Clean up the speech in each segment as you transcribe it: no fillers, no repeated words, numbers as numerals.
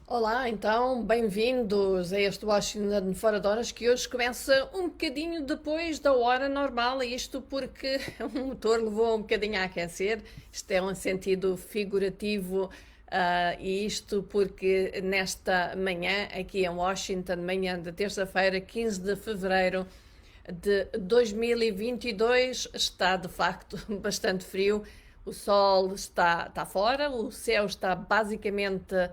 Olá, então, bem-vindos a este Washington Fora de Horas que hoje começa um bocadinho depois da hora normal, isto porque o motor levou um bocadinho a aquecer, isto é um sentido figurativo, e isto porque nesta manhã, aqui em Washington, manhã de terça-feira, 15 de fevereiro de 2022, está de facto bastante frio, o sol está fora, o céu está basicamente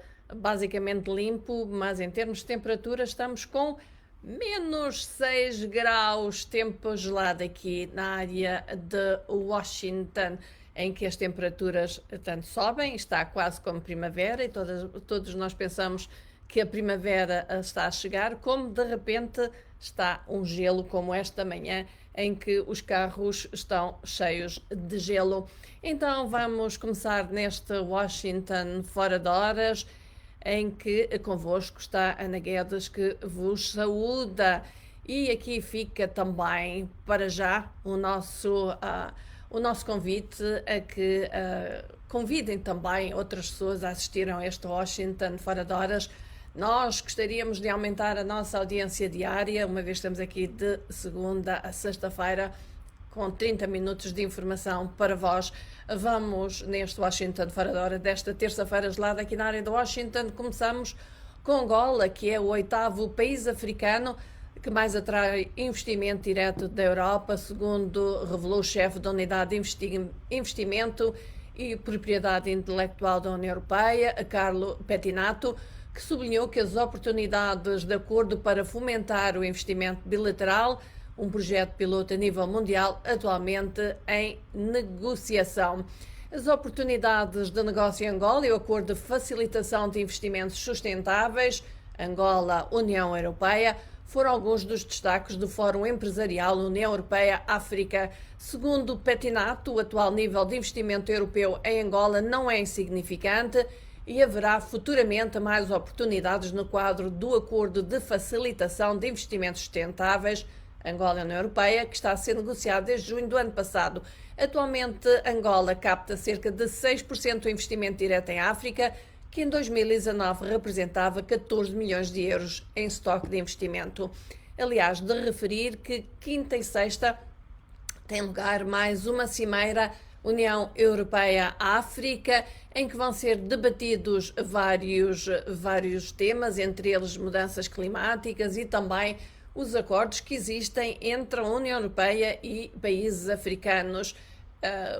limpo, mas em termos de temperatura estamos com -6 graus, tempo gelado aqui na área de Washington, em que as temperaturas tanto sobem, está quase como primavera, e todos nós pensamos que a primavera está a chegar, como de repente está um gelo como esta manhã, em que os carros estão cheios de gelo. Então vamos começar neste Washington Fora de Horas, em que convosco está Ana Guedes, que vos saúda. E aqui fica também, para já, o nosso convite a que convidem também outras pessoas a assistirem a este Washington Fora de Horas. Nós gostaríamos de aumentar a nossa audiência diária, uma vez que estamos aqui de segunda a sexta-feira, com 30 minutos de informação para vós. Vamos neste Washington Fora de Hora desta terça-feira gelada aqui na área de Washington. Começamos com Angola, que é o oitavo país africano que mais atrai investimento direto da Europa, segundo revelou o chefe da Unidade de Investimento e Propriedade Intelectual da União Europeia, Carlo Pettinato, que sublinhou que as oportunidades de acordo para fomentar o investimento bilateral, um projeto piloto a nível mundial, atualmente em negociação. As oportunidades de negócio em Angola e o acordo de facilitação de investimentos sustentáveis Angola-União Europeia foram alguns dos destaques do Fórum Empresarial União Europeia-África. Segundo Pettinato, o atual nível de investimento europeu em Angola não é insignificante e haverá futuramente mais oportunidades no quadro do Acordo de Facilitação de Investimentos Sustentáveis Angola e União Europeia, que está a ser negociado desde junho do ano passado. Atualmente, Angola capta cerca de 6% do investimento direto em África, que em 2019 representava 14 milhões de euros em estoque de investimento. Aliás, de referir que quinta e sexta tem lugar mais uma cimeira União Europeia-África, em que vão ser debatidos vários temas, entre eles mudanças climáticas e também os acordos que existem entre a União Europeia e países africanos.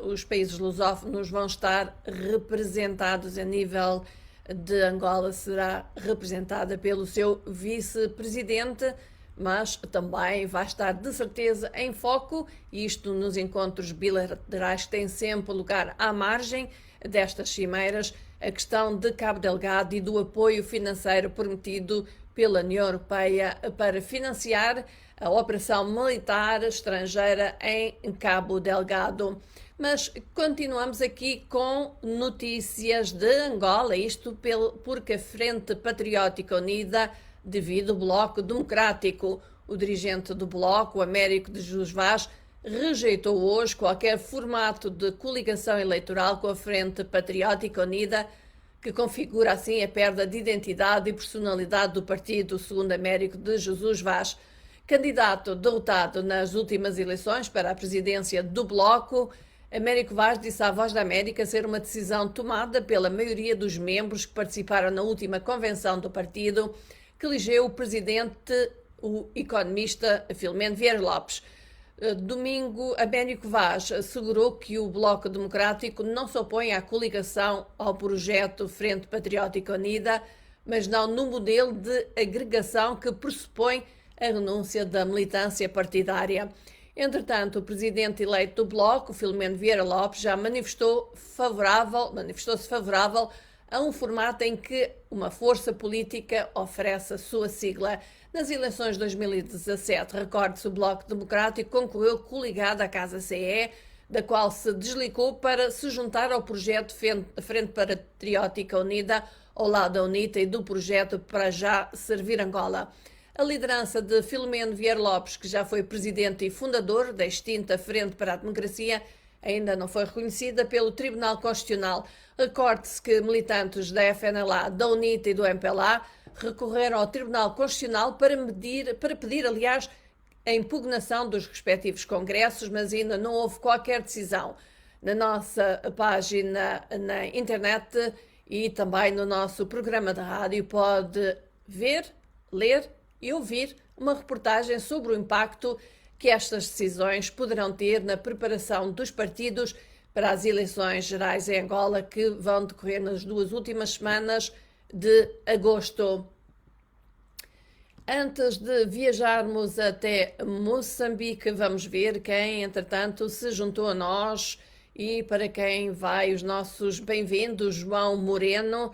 Os países lusófonos vão estar representados a nível de Angola, será representada pelo seu vice-presidente, mas também vai estar de certeza em foco, isto nos encontros bilaterais que têm sempre lugar à margem destas cimeiras, a questão de Cabo Delgado e do apoio financeiro prometido pela União Europeia para financiar a operação militar estrangeira em Cabo Delgado. Mas continuamos aqui com notícias de Angola, isto porque a Frente Patriótica Unida, devido ao Bloco Democrático, o dirigente do Bloco, Américo de Jesus Vaz, rejeitou hoje qualquer formato de coligação eleitoral com a Frente Patriótica Unida, que configura assim a perda de identidade e personalidade do partido, segundo Américo de Jesus Vaz. Candidato derrotado nas últimas eleições para a presidência do Bloco, Américo Vaz disse à Voz da América ser uma decisão tomada pela maioria dos membros que participaram na última convenção do partido, que elegeu o presidente, o economista Filomeno Vieira Lopes. Domingo, Américo Vaz assegurou que o Bloco Democrático não se opõe à coligação ao projeto Frente Patriótica Unida, mas não no modelo de agregação que pressupõe a renúncia da militância partidária. Entretanto, o presidente eleito do Bloco, Filomeno Vieira Lopes, já manifestou-se favorável a um formato em que uma força política oferece a sua sigla. Nas eleições de 2017, recorde-se, o Bloco Democrático concorreu coligado à Casa CE, da qual se desligou para se juntar ao projeto Frente Patriótica Unida, ao lado da UNITA e do projeto Para Já Servir Angola. A liderança de Filomeno Vieira Lopes, que já foi presidente e fundador da extinta Frente para a Democracia, ainda não foi reconhecida pelo Tribunal Constitucional. Recorde-se que militantes da FNLA, da UNITA e do MPLA recorreram ao Tribunal Constitucional para pedir, aliás, a impugnação dos respectivos congressos, mas ainda não houve qualquer decisão. Na nossa página na internet e também no nosso programa de rádio pode ver, ler e ouvir uma reportagem sobre o impacto que estas decisões poderão ter na preparação dos partidos para as eleições gerais em Angola, que vão decorrer nas 2 últimas semanas de agosto. Antes de viajarmos até Moçambique, vamos ver quem, entretanto, se juntou a nós e para quem vai os nossos bem-vindos. João Moreno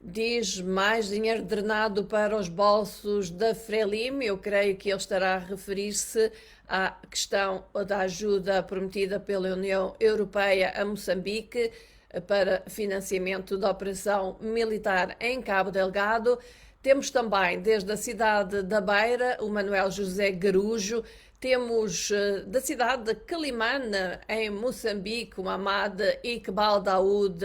diz: mais dinheiro drenado para os bolsos da Frelimo. Eu creio que ele estará a referir-se à questão da ajuda prometida pela União Europeia a Moçambique para financiamento da operação militar em Cabo Delgado. Temos também, desde a cidade da Beira, o Manuel José Garujo. Temos da cidade de Quelimane, em Moçambique, o Amad Iqbal Daoud.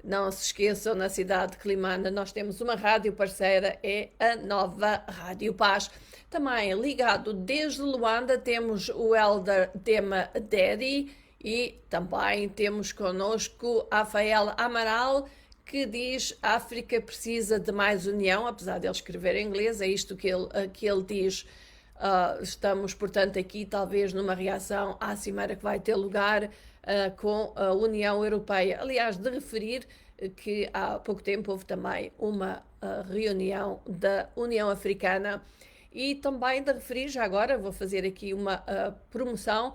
Não se esqueçam, na cidade de Quelimane nós temos uma rádio parceira, é a Nova Rádio Paz. Também ligado desde Luanda temos o Elder Tema Dedi e também temos connosco Rafael Amaral, que diz: a África precisa de mais união, apesar de ele escrever em inglês, é isto que ele diz. Estamos, portanto, aqui talvez numa reação à cimeira que vai ter lugar com a União Europeia. Aliás, de referir que há pouco tempo houve também uma reunião da União Africana. E também de referir, já agora vou fazer aqui uma promoção,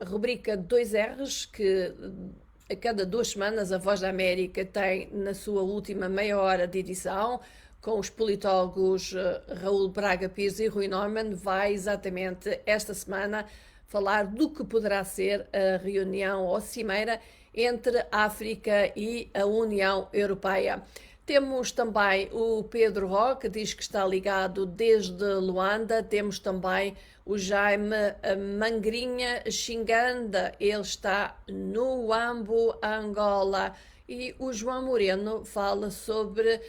a rubrica 2Rs, que a cada 2 semanas a Voz da América tem na sua última meia hora de edição, com os politólogos Raul Braga Pires e Rui Norman, vai exatamente esta semana falar do que poderá ser a reunião ou cimeira entre a África e a União Europeia. Temos também o Pedro Roque, que diz que está ligado desde Luanda. Temos também o Jaime Mangrinha Xinganda, ele está no Huambo, Angola. E o João Moreno fala sobre,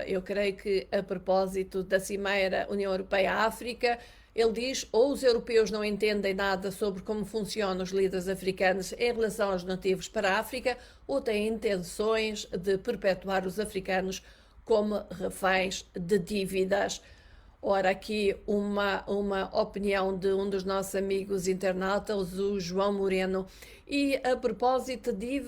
eu creio que a propósito da Cimeira União Europeia-África, ele diz: ou os europeus não entendem nada sobre como funcionam os líderes africanos em relação aos nativos para a África, ou têm intenções de perpetuar os africanos como reféns de dívidas. Ora, aqui uma opinião de um dos nossos amigos internautas, o João Moreno. E a propósito de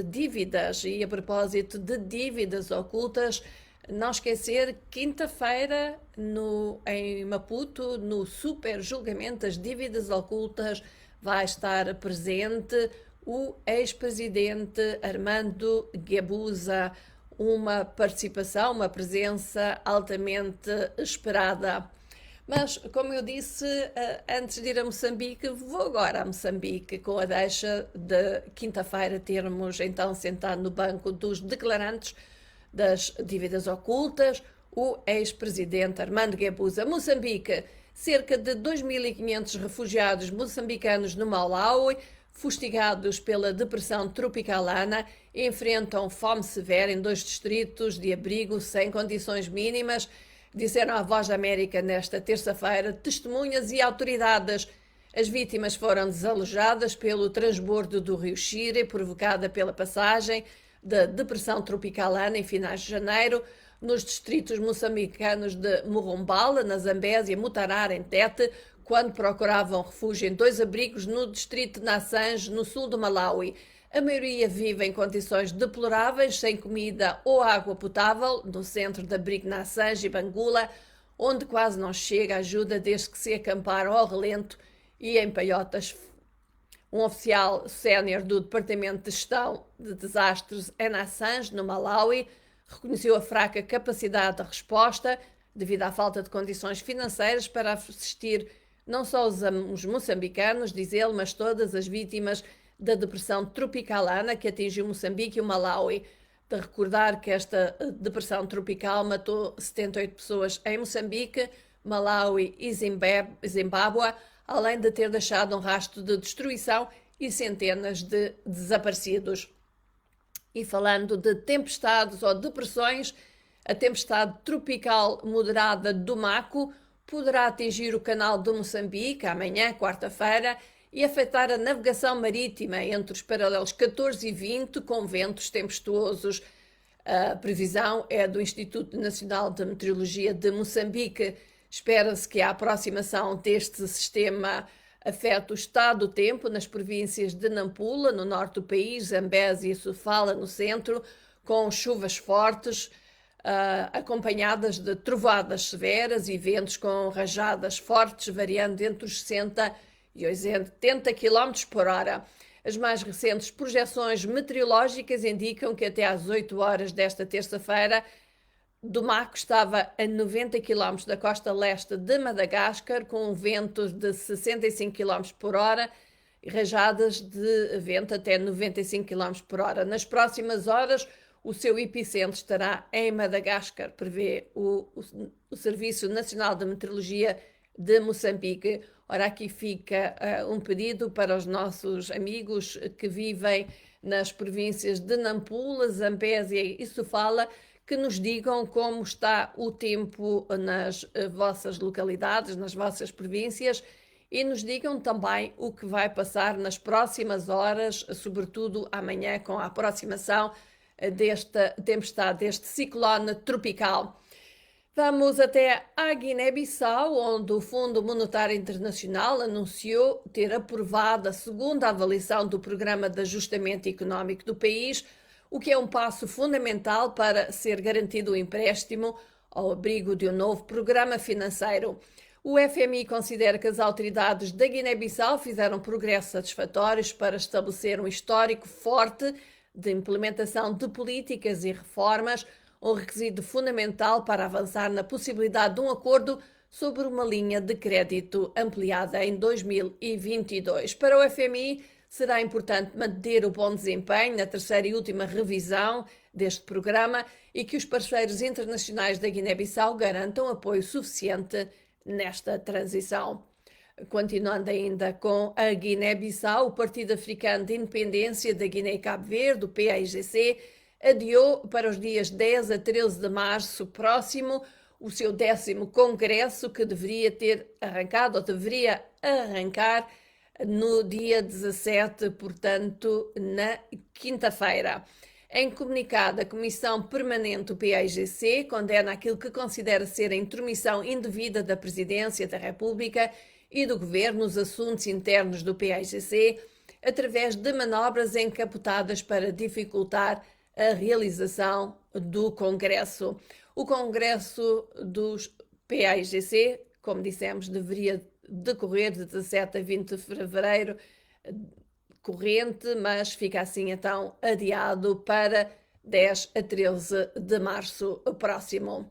dívidas e a propósito de dívidas ocultas, não esquecer, quinta-feira em Maputo, no super julgamento das dívidas ocultas, vai estar presente o ex-presidente Armando Guebuza, uma participação, uma presença altamente esperada. Mas, como eu disse, antes de ir a Moçambique, vou agora a Moçambique, com a deixa de quinta-feira termos então sentado no banco dos declarantes das dívidas ocultas o ex-presidente Armando Guebuza. Moçambique, cerca de 2.500 refugiados moçambicanos no Malawi, fustigados pela depressão tropical Ana, enfrentam fome severa em 2 distritos de abrigo sem condições mínimas, disseram à Voz da América nesta terça-feira testemunhas e autoridades. As vítimas foram desalojadas pelo transbordo do rio Shire, provocada pela passagem da depressão tropical Ana em finais de janeiro, nos distritos moçambicanos de Morumbala, na Zambésia, Mutarara, em Tete, quando procuravam refúgio em 2 abrigos no distrito de Nassange, no sul do Malawi. A maioria vive em condições deploráveis, sem comida ou água potável, no centro de abrigo Nassange e Bangula, onde quase não chega ajuda desde que se acamparam ao relento e em peiotas. Um oficial sénior do Departamento de Gestão de Desastres em Nassange, no Malawi, reconheceu a fraca capacidade de resposta devido à falta de condições financeiras para assistir não só os moçambicanos, diz ele, mas todas as vítimas da depressão tropical Ana que atingiu Moçambique e o Malawi. De recordar que esta depressão tropical matou 78 pessoas em Moçambique, Malawi e Zimbábue, além de ter deixado um rastro de destruição e centenas de desaparecidos. E falando de tempestades ou depressões, a tempestade tropical moderada do Mako poderá atingir o canal de Moçambique amanhã, quarta-feira, e afetar a navegação marítima entre os paralelos 14 e 20, com ventos tempestuosos. A previsão é do Instituto Nacional de Meteorologia de Moçambique. Espera-se que a aproximação deste sistema afete o estado do tempo nas províncias de Nampula, no norte do país, Zambésia e Sofala, no centro, com chuvas fortes, acompanhadas de trovoadas severas e ventos com rajadas fortes, variando entre os 60 e 80 km por hora. As mais recentes projeções meteorológicas indicam que até às 8 horas desta terça-feira, do Mako estava a 90 km da costa leste de Madagascar, com ventos de 65 km por hora e rajadas de vento até 95 km por hora. Nas próximas horas, o seu epicentro estará em Madagascar, prevê o Serviço Nacional de Meteorologia de Moçambique. Ora, aqui fica um pedido para os nossos amigos que vivem nas províncias de Nampula, Zambésia e Sofala, que nos digam como está o tempo nas vossas localidades, nas vossas províncias, e nos digam também o que vai passar nas próximas horas, sobretudo amanhã, com a aproximação desta tempestade, deste ciclone tropical. Vamos até a Guiné-Bissau, onde o Fundo Monetário Internacional anunciou ter aprovado a segunda avaliação do Programa de Ajustamento Económico do país, o que é um passo fundamental para ser garantido o empréstimo ao abrigo de um novo programa financeiro. O FMI considera que as autoridades da Guiné-Bissau fizeram progressos satisfatórios para estabelecer um histórico forte de implementação de políticas e reformas, um requisito fundamental para avançar na possibilidade de um acordo sobre uma linha de crédito ampliada em 2022. Para o FMI, será importante manter o bom desempenho na terceira e última revisão deste programa e que os parceiros internacionais da Guiné-Bissau garantam apoio suficiente nesta transição. Continuando ainda com a Guiné-Bissau, o Partido Africano de Independência da Guiné e Cabo Verde, o PAIGC, adiou para os dias 10 a 13 de março próximo o seu 10º congresso, que deveria arrancar no dia 17, portanto, na quinta-feira. Em comunicado, a Comissão Permanente do PAIGC condena aquilo que considera ser a intromissão indevida da Presidência da República e do Governo nos assuntos internos do PAIGC, através de manobras encapotadas para dificultar a realização do Congresso. O Congresso dos PAIGC, como dissemos, deveria decorrer de 17 a 20 de fevereiro corrente, mas fica assim então adiado para 10 a 13 de março próximo.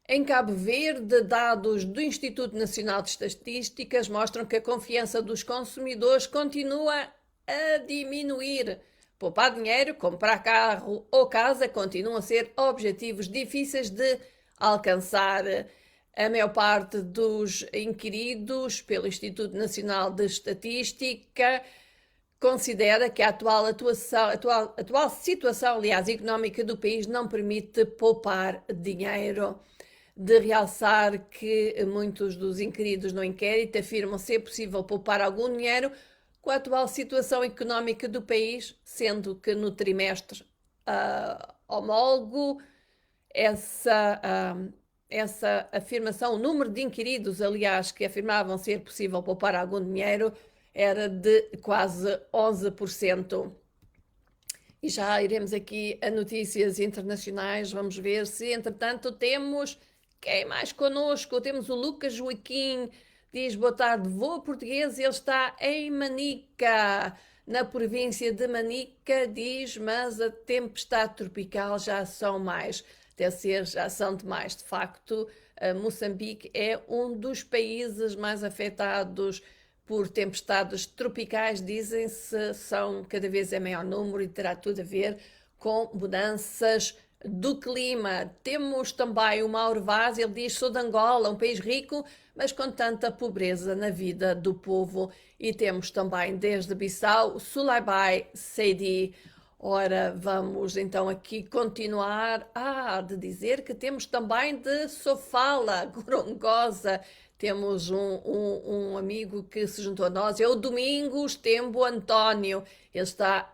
Em Cabo Verde, dados do Instituto Nacional de Estatísticas mostram que a confiança dos consumidores continua a diminuir. Poupar dinheiro, comprar carro ou casa continuam a ser objetivos difíceis de alcançar. A maior parte dos inquiridos pelo Instituto Nacional de Estatística considera que a atual situação, aliás, económica do país não permite poupar dinheiro. De realçar que muitos dos inquiridos no inquérito afirmam ser possível poupar algum dinheiro com a atual situação económica do país, sendo que no trimestre homólogo essa afirmação, o número de inquiridos, aliás, que afirmavam ser possível poupar algum dinheiro, era de quase 11%. E já iremos aqui a notícias internacionais, vamos ver se, entretanto, temos quem mais connosco. Temos o Lucas Joaquim, diz: boa tarde, voo português, ele está em Manica, na província de Manica, diz, mas a tempestade tropical já são mais, deve ser, já são demais. De facto, Moçambique é um dos países mais afetados por tempestades tropicais, dizem-se, são cada vez em maior número e terá tudo a ver com mudanças do clima. Temos também o Mauro Vaz, ele diz: sou de Angola, um país rico, mas com tanta pobreza na vida do povo. E temos também desde Bissau, Sulaibai Seidi. Ora, vamos então aqui continuar. De dizer que temos também de Sofala, Gorongosa. Temos um amigo que se juntou a nós, é o Domingos Tembo António. Ele está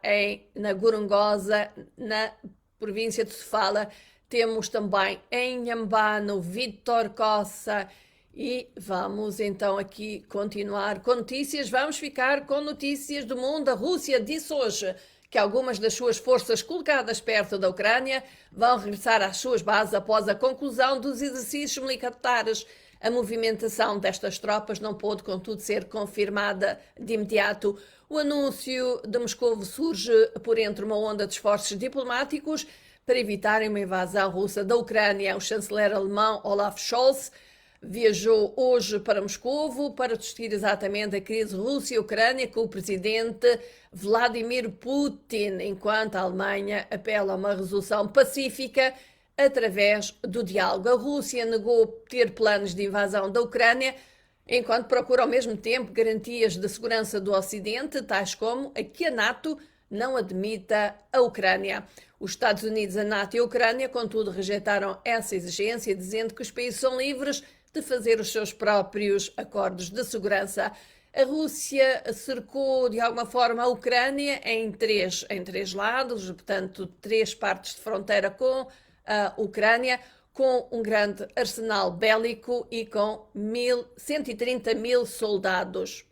na Gorongosa, na província de Sofala. Temos também em Nhambano, Vítor Coça. E vamos então aqui continuar com notícias. Vamos ficar com notícias do mundo. A Rússia disse hoje que algumas das suas forças colocadas perto da Ucrânia vão regressar às suas bases após a conclusão dos exercícios militares. A movimentação destas tropas não pôde, contudo, ser confirmada de imediato. O anúncio de Moscou surge por entre uma onda de esforços diplomáticos para evitarem uma invasão russa da Ucrânia. O chanceler alemão Olaf Scholz viajou hoje para Moscovo para discutir exatamente a crise Rússia-Ucrânia com o presidente Vladimir Putin, enquanto a Alemanha apela a uma resolução pacífica através do diálogo. A Rússia negou ter planos de invasão da Ucrânia, enquanto procura ao mesmo tempo garantias de segurança do Ocidente, tais como a que a NATO não admita a Ucrânia. Os Estados Unidos, a NATO e a Ucrânia, contudo, rejeitaram essa exigência, dizendo que os países são livres de fazer os seus próprios acordos de segurança. A Rússia cercou, de alguma forma, a Ucrânia em três lados, portanto, três partes de fronteira com a Ucrânia, com um grande arsenal bélico e com 130 mil soldados.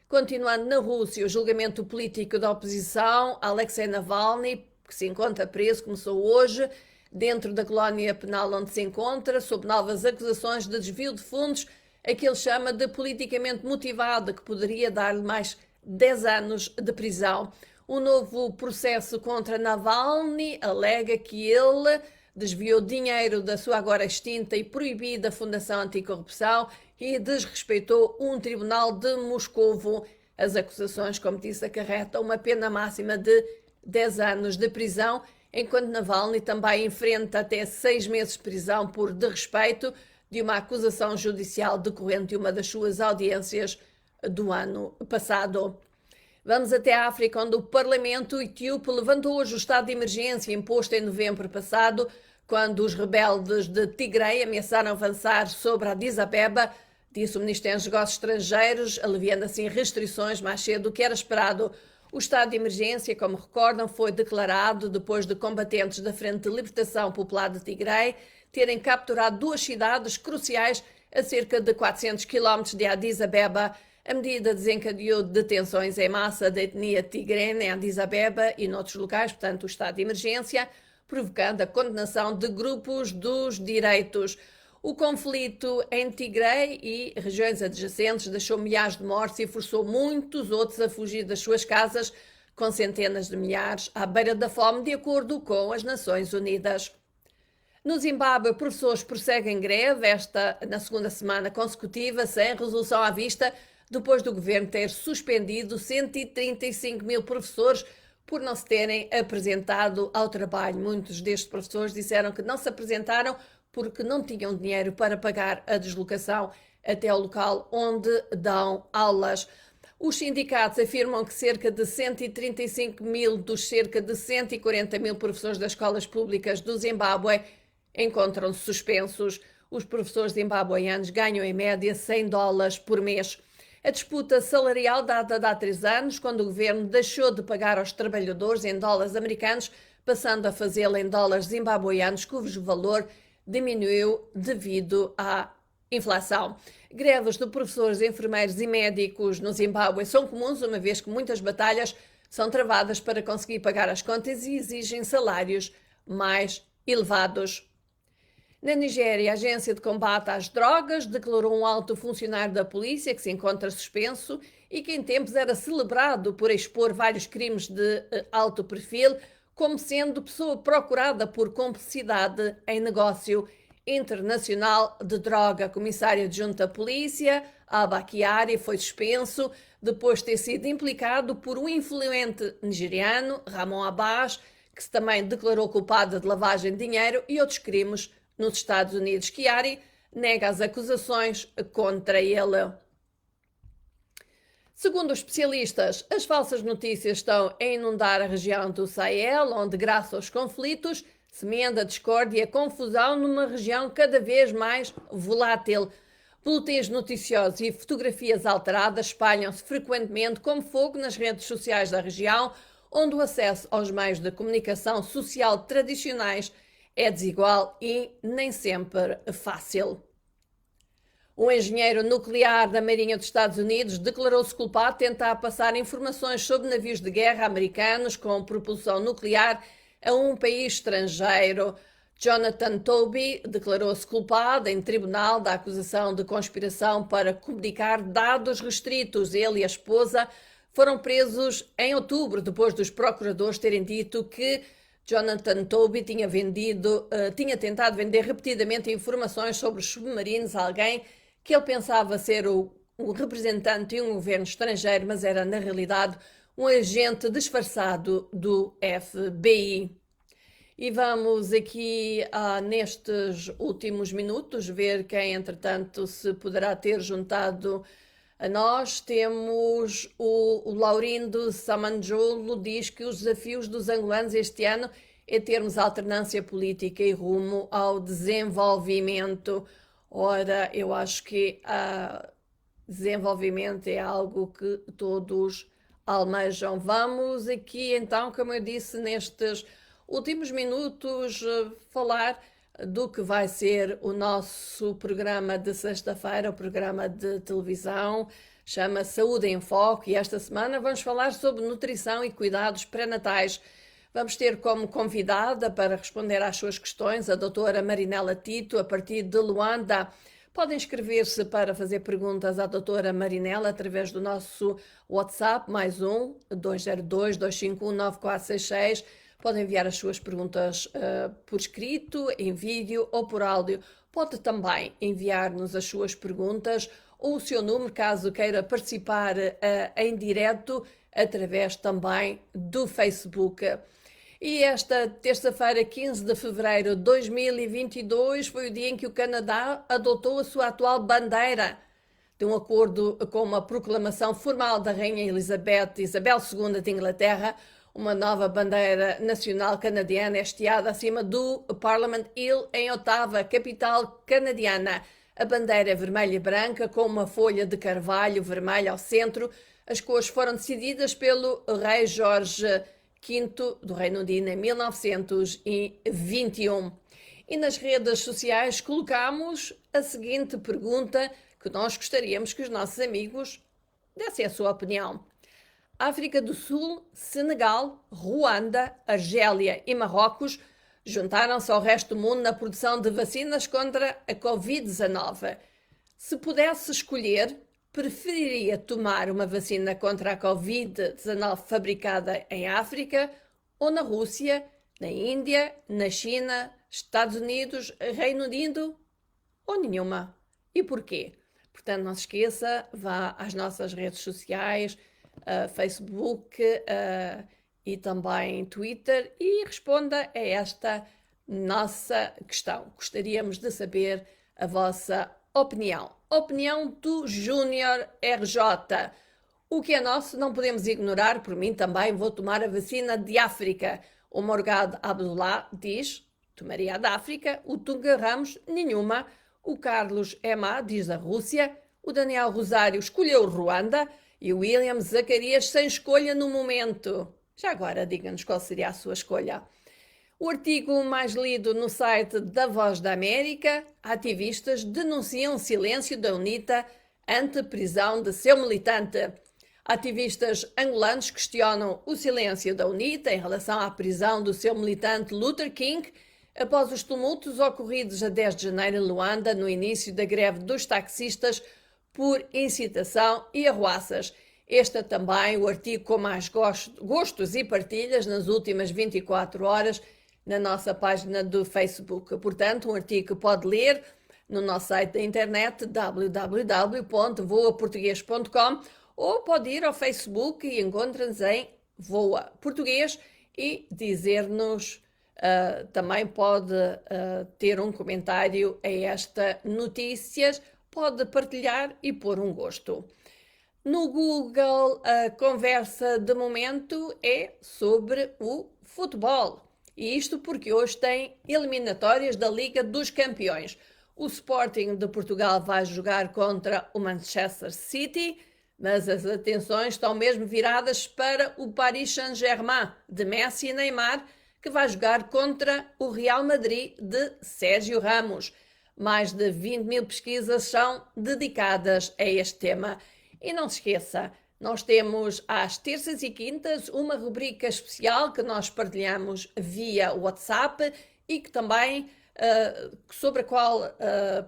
Continuando na Rússia, o julgamento político da oposição, Alexei Navalny, que se encontra preso, começou hoje, dentro da colónia penal onde se encontra, sob novas acusações de desvio de fundos, a que ele chama de politicamente motivado, que poderia dar-lhe mais 10 anos de prisão. O novo processo contra Navalny alega que ele desviou dinheiro da sua agora extinta e proibida Fundação Anticorrupção e desrespeitou um tribunal de Moscovo. As acusações, como disse, acarretam uma pena máxima de 10 anos de prisão, enquanto Navalny também enfrenta até 6 meses de prisão por desrespeito de uma acusação judicial decorrente de uma das suas audiências do ano passado. Vamos até a África, onde o Parlamento etíope levantou hoje o estado de emergência imposto em novembro passado, quando os rebeldes de Tigray ameaçaram avançar sobre Addis Abeba, disse o Ministério dos Negócios Estrangeiros, aliviando assim restrições mais cedo do que era esperado. O estado de emergência, como recordam, foi declarado depois de combatentes da Frente de Libertação Popular de Tigray terem capturado 2 cidades cruciais a cerca de 400 km de Addis Abeba. A medida desencadeou detenções em massa da etnia tigrena em Addis Abeba e noutros locais, portanto, o estado de emergência, provocando a condenação de grupos dos direitos. O conflito em Tigray e regiões adjacentes deixou milhares de mortos e forçou muitos outros a fugir das suas casas, com centenas de milhares à beira da fome, de acordo com as Nações Unidas. No Zimbábue, professores prosseguem greve na segunda semana consecutiva, sem resolução à vista, depois do governo ter suspendido 135 mil professores por não se terem apresentado ao trabalho. Muitos destes professores disseram que não se apresentaram porque não tinham dinheiro para pagar a deslocação até o local onde dão aulas. Os sindicatos afirmam que cerca de 135 mil dos cerca de 140 mil professores das escolas públicas do Zimbábue encontram-se suspensos. Os professores zimbabueanos ganham em média $100 por mês. A disputa salarial data de há 3 anos, quando o governo deixou de pagar aos trabalhadores em dólares americanos, passando a fazê-lo em dólares zimbabueanos, cujo valor diminuiu devido à inflação. Greves de professores, enfermeiros e médicos no Zimbábue são comuns, uma vez que muitas batalhas são travadas para conseguir pagar as contas e exigem salários mais elevados. Na Nigéria, a Agência de Combate às Drogas declarou um alto funcionário da polícia que se encontra suspenso e que em tempos era celebrado por expor vários crimes de alto perfil, como sendo pessoa procurada por complicidade em negócio internacional de droga. Comissário adjunto da polícia, Abba Kyari, foi suspenso depois de ter sido implicado por um influente nigeriano, Ramon Abbas, que se também declarou culpada de lavagem de dinheiro e outros crimes nos Estados Unidos. Chiari nega as acusações contra ele. Segundo os especialistas, as falsas notícias estão a inundar a região do Sahel, onde, graças aos conflitos, semeando a discórdia e a confusão numa região cada vez mais volátil. Boletins noticiosos e fotografias alteradas espalham-se frequentemente como fogo nas redes sociais da região, onde o acesso aos meios de comunicação social tradicionais é desigual e nem sempre fácil. Um engenheiro nuclear da Marinha dos Estados Unidos declarou-se culpado de tentar passar informações sobre navios de guerra americanos com propulsão nuclear a um país estrangeiro. Jonathan Toby declarou-se culpado em tribunal da acusação de conspiração para comunicar dados restritos. Ele e a esposa foram presos em outubro, depois dos procuradores terem dito que Jonathan Toby tinha tentado vender repetidamente informações sobre os submarinos a alguém que ele pensava ser o representante de um governo estrangeiro, mas era, na realidade, um agente disfarçado do FBI. E vamos aqui, nestes últimos minutos, ver quem, entretanto, se poderá ter juntado a nós. Temos o Laurindo Samanjolo, diz que os desafios dos angolanos este ano é termos alternância política e rumo ao desenvolvimento. Ora, eu acho que desenvolvimento é algo que todos almejam. Vamos aqui, então, como eu disse, nestes últimos minutos, falar do que vai ser o nosso programa de sexta-feira, o programa de televisão, chama Saúde em Foco, e esta semana vamos falar sobre nutrição e cuidados pré-natais. Vamos ter como convidada para responder às suas questões a doutora Marinela Tito, a partir de Luanda. Podem inscrever-se para fazer perguntas à doutora Marinela através do nosso WhatsApp, mais 202-251-9466. Podem enviar as suas perguntas por escrito, em vídeo ou por áudio. Pode também enviar-nos as suas perguntas ou o seu número, caso queira participar em direto, através também do Facebook. E esta terça-feira, 15 de fevereiro de 2022, foi o dia em que o Canadá adotou a sua atual bandeira, de um acordo com uma proclamação formal da Rainha Isabel II de Inglaterra. Uma nova bandeira nacional canadiana é hasteada acima do Parliament Hill, em Ottawa, capital canadiana. A bandeira é vermelha e branca, com uma folha de carvalho vermelha ao centro. As cores foram decididas pelo rei Jorge V do Reino Unido em 1921. E nas redes sociais colocamos a seguinte pergunta que nós gostaríamos que os nossos amigos dessem a sua opinião. África do Sul, Senegal, Ruanda, Argélia e Marrocos juntaram-se ao resto do mundo na produção de vacinas contra a Covid-19. Se pudesse escolher, preferiria tomar uma vacina contra a Covid-19 fabricada em África ou na Rússia, na Índia, na China, Estados Unidos, Reino Unido ou nenhuma? E porquê? Portanto, não se esqueça, vá às nossas redes sociais, Facebook e também Twitter, e responda a esta nossa questão. Gostaríamos de saber a vossa opinião. Opinião do Júnior RJ. O que é nosso não podemos ignorar. Por mim também vou tomar a vacina de África. O Morgado Abdullah diz, tomaria a da África. O Tunga Ramos, nenhuma. O Carlos Ema diz a Rússia. O Daniel Rosário escolheu Ruanda. E o William Zacarias sem escolha no momento. Já agora, diga-nos qual seria a sua escolha. O artigo mais lido no site da Voz da América: ativistas denunciam o silêncio da UNITA ante prisão de seu militante. Ativistas angolanos questionam o silêncio da UNITA em relação à prisão do seu militante Luther King após os tumultos ocorridos a 10 de janeiro em Luanda, no início da greve dos taxistas por incitação e arruaças. Este é também o artigo com mais gostos e partilhas nas últimas 24 horas na nossa página do Facebook. Portanto, um artigo que pode ler no nosso site da internet www.voaportugues.com ou pode ir ao Facebook e encontra-nos em Voa Português e dizer-nos, também pode ter um comentário a esta notícia, pode partilhar e pôr um gosto. No Google, a conversa de momento é sobre o futebol. E isto porque hoje tem eliminatórias da Liga dos Campeões. O Sporting de Portugal vai jogar contra o Manchester City, mas as atenções estão mesmo viradas para o Paris Saint-Germain de Messi e Neymar, que vai jogar contra o Real Madrid de Sérgio Ramos. Mais de 20 mil pesquisas são dedicadas a este tema. E não se esqueça, nós temos às terças e quintas uma rubrica especial que nós partilhamos via WhatsApp e que também sobre a qual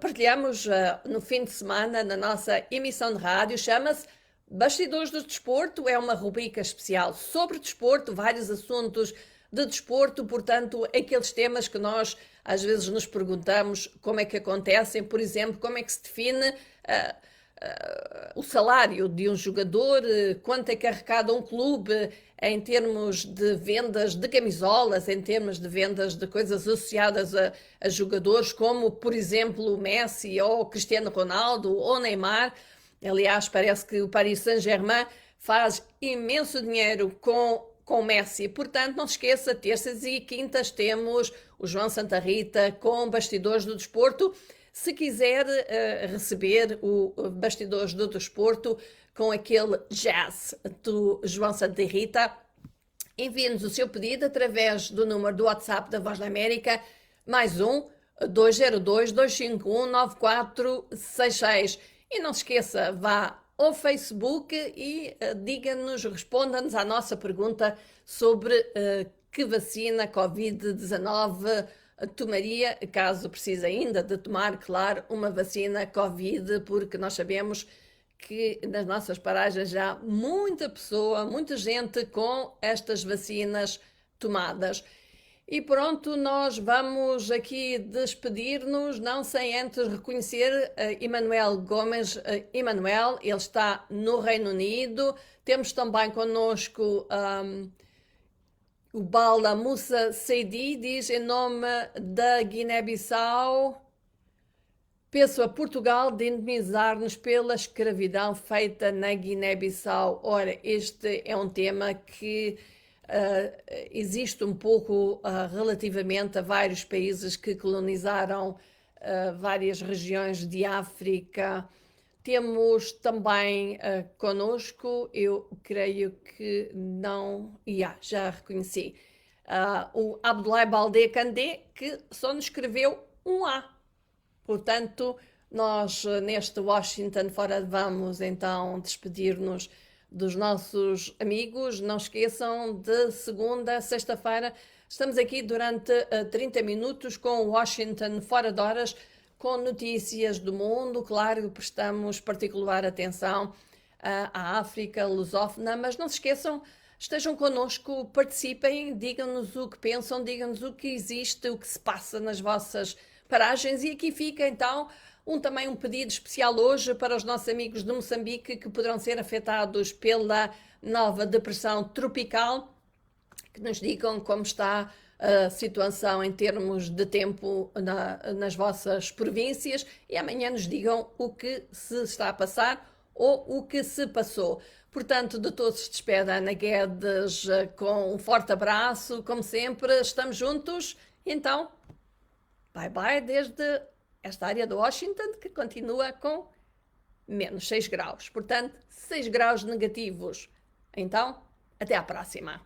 partilhamos no fim de semana na nossa emissão de rádio, chama-se Bastidores do Desporto. É uma rubrica especial sobre desporto, vários assuntos de desporto, portanto, aqueles temas que nós às vezes nos perguntamos como é que acontecem, por exemplo, como é que se define o salário de um jogador, quanto é que arrecada um clube em termos de vendas de camisolas, em termos de vendas de coisas associadas a jogadores como, por exemplo, o Messi ou o Cristiano Ronaldo ou o Neymar. Aliás, parece que o Paris Saint-Germain faz imenso dinheiro com o Messi. Portanto, não se esqueça, terças e quintas temos o João Santa Rita com Bastidores do Desporto. Se quiser receber o Bastidores do Desporto com aquele jazz do João Santa Rita, envie-nos o seu pedido através do número do WhatsApp da Voz da América, mais 202-251-9466. E não se esqueça, vá ao Facebook e diga-nos, responda-nos à nossa pergunta sobre que vacina Covid-19 tomaria, caso precise ainda de tomar, claro, uma vacina Covid, porque nós sabemos que nas nossas paragens já há muita gente com estas vacinas tomadas. E pronto, nós vamos aqui despedir-nos, não sem antes reconhecer Emanuel Gomes. Emanuel, ele está no Reino Unido. Temos também connosco o Bala Moussa Seidi, diz em nome da Guiné-Bissau: peço a Portugal de indemnizar-nos pela escravidão feita na Guiné-Bissau. Ora, este é um tema que existe um pouco relativamente a vários países que colonizaram várias regiões de África. Temos também connosco, eu creio que não, já reconheci, o Abdoulaye Baldé Kandé, que só nos escreveu um A. Portanto, nós neste Washington Fora vamos então despedir-nos dos nossos amigos. Não esqueçam, de segunda a sexta-feira estamos aqui durante 30 minutos com o Washington Fora de Horas, com notícias do mundo. Claro, prestamos particular atenção à África lusófona, mas não se esqueçam, estejam connosco, participem, digam-nos o que pensam, digam-nos o que existe, o que se passa nas vossas paragens. E aqui fica então também um pedido especial hoje para os nossos amigos de Moçambique que poderão ser afetados pela nova depressão tropical, que nos digam como está a situação em termos de tempo nas vossas províncias e amanhã nos digam o que se está a passar ou o que se passou. Portanto, de todos se despede Ana Guedes com um forte abraço, como sempre, estamos juntos. Então, bye bye desde esta área de Washington, que continua com menos 6 graus. Portanto, 6 graus negativos. Então, até à próxima.